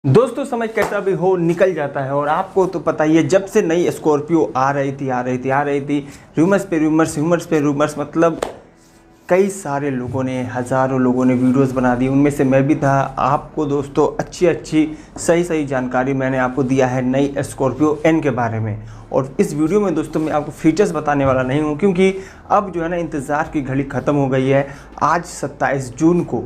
दोस्तों समय कैसा भी हो निकल जाता है और आपको तो पता ही है, जब से नई स्कॉर्पियो आ रही थी रूमर्स पे रूमर्स, मतलब कई सारे लोगों ने, हज़ारों लोगों ने वीडियोस बना दी, उनमें से मैं भी था। आपको दोस्तों अच्छी सही जानकारी मैंने आपको दिया है नई स्कॉर्पियो एन के बारे में। और इस वीडियो में दोस्तों मैं आपको फीचर्स बताने वाला नहीं हूँ, क्योंकि अब जो है ना इंतज़ार की घड़ी ख़त्म हो गई है। आज 27 जून को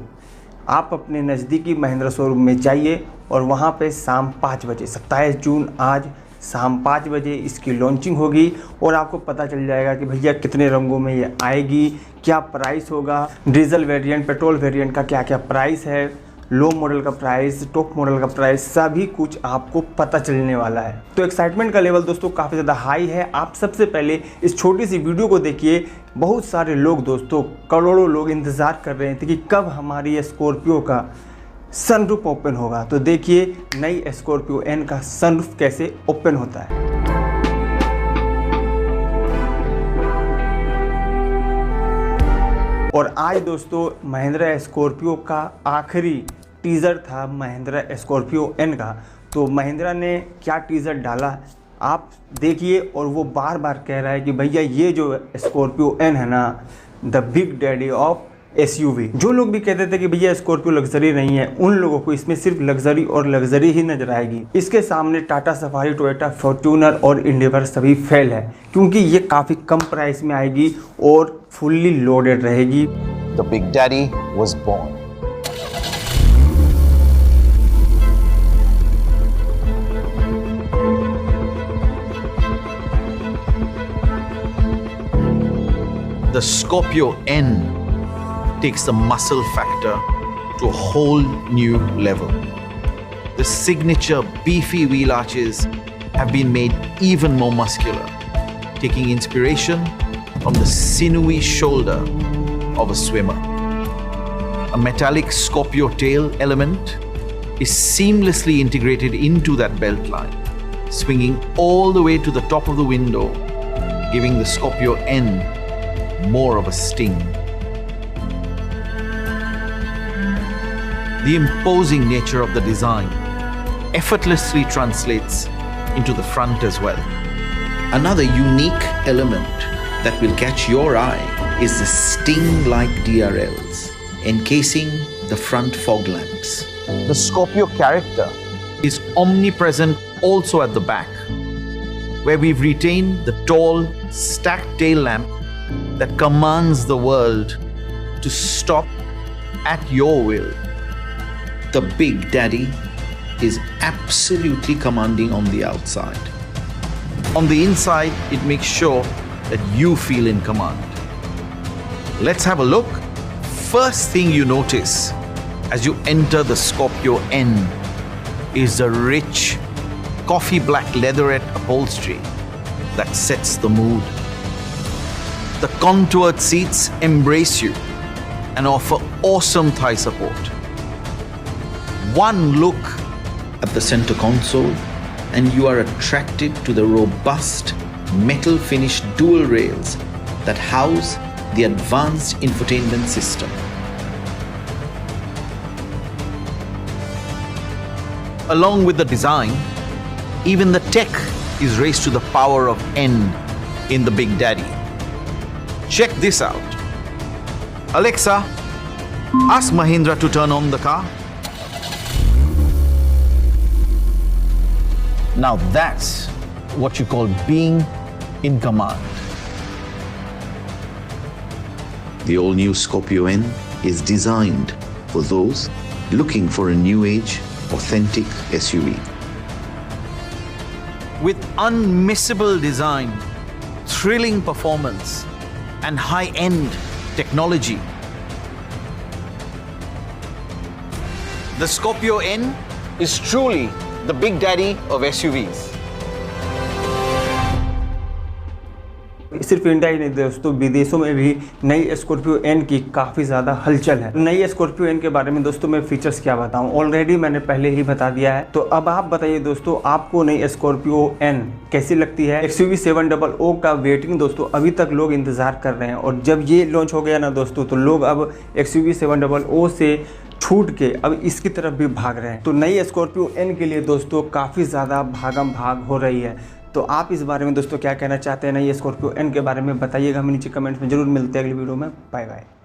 आप अपने नज़दीकी महिंद्रा शोरूम में जाइए और वहाँ पे शाम 5 बजे 27 जून आज शाम 5 बजे इसकी लॉन्चिंग होगी और आपको पता चल जाएगा कि भैया कितने रंगों में ये आएगी, क्या प्राइस होगा, डीजल वेरिएंट, पेट्रोल वेरिएंट का क्या प्राइस है, लो मॉडल का प्राइस, टॉप मॉडल का प्राइस, सभी कुछ आपको पता चलने वाला है। तो एक्साइटमेंट का लेवल दोस्तों काफ़ी ज़्यादा हाई है। आप सबसे पहले इस छोटी सी वीडियो को देखिए। बहुत सारे लोग दोस्तों, करोड़ों लोग इंतज़ार कर रहे थे कि कब हमारी स्कॉर्पियो का सनरूफ ओपन होगा। तो देखिए नई स्कॉर्पियो एन का सनरूफ कैसे ओपन होता है। और आज दोस्तों महिंद्रा स्कॉर्पियो का आखिरी टीज़र था महिंद्रा स्कॉर्पियो एन का। तो महिंद्रा ने क्या टीज़र डाला आप देखिए। और वो बार बार कह रहा है कि भैया ये जो स्कॉर्पियो एन है ना, the big daddy of SUV. जो लोग भी कहते थे कि भैया स्कॉर्पियो लग्जरी नहीं है, उन लोगों को इसमें सिर्फ लग्जरी और लग्जरी ही नजर आएगी। इसके सामने टाटा सफारी, टोयोटा फॉर्च्यूनर और इंडिवर सभी फेल है, क्योंकि ये काफ़ी कम प्राइस में आएगी और फुल्ली लोडेड रहेगी। The Big Daddy was born. The Scorpio N takes the muscle factor to a whole new level. The signature beefy wheel arches have been made even more muscular, taking inspiration from the sinewy shoulder of a swimmer. A metallic Scorpio tail element is seamlessly integrated into that belt line, swinging all the way to the top of the window, giving the Scorpio N more of a sting. The imposing nature of the design effortlessly translates into the front as well. Another unique element that will catch your eye is the sting-like DRLs encasing the front fog lamps. The Scorpio character is omnipresent also at the back, where we've retained the tall, stacked tail lamp that commands the world to stop at your will. The Big Daddy is absolutely commanding on the outside. On the inside, it makes sure that you feel in command. Let's have a look. First thing you notice as you enter the Scorpio N is the rich coffee black leatherette upholstery that sets the mood. The contoured seats embrace you and offer awesome thigh support. One look at the center console and you are attracted to the robust metal finished dual rails that house the advanced infotainment system. Along with the design, even the tech is raised to the power of N in the Big Daddy. Check this out. Alexa, ask Mahindra to turn on the car. Now that's what you call being in command. The all-new Scorpio N is designed for those looking for a new age, authentic SUV. With unmissable design, thrilling performance, and high-end technology, the Scorpio N is truly the Big Daddy of SUVs. सिर्फ India ही नहीं दोस्तों, विदेशों में भी नई Scorpio N की काफ़ी ज़्यादा हलचल है। नई स्कॉर्पियो एन के बारे में दोस्तों मैं फीचर्स क्या बताऊं, ऑलरेडी मैंने पहले ही बता दिया है। तो अब आप बताइए दोस्तों, आपको नई स्कॉर्पियो एन कैसी लगती है। XUV 700 का वेटिंग दोस्तों अभी तक लोग इंतज़ार कर रहे हैं, और जब ये लॉन्च हो गया ना दोस्तों, तो लोग अब XUV 700 से छूट के अब इसकी तरफ भी भाग रहे हैं। तो नई स्कॉर्पियो एन के लिए दोस्तों काफ़ी ज़्यादा भागम भाग हो रही है। तो आप इस बारे में दोस्तों क्या कहना चाहते हैं, नई स्कॉर्पियो एन के बारे में बताइएगा हमें नीचे कमेंट्स में। जरूर मिलते हैं अगली वीडियो में। Bye bye.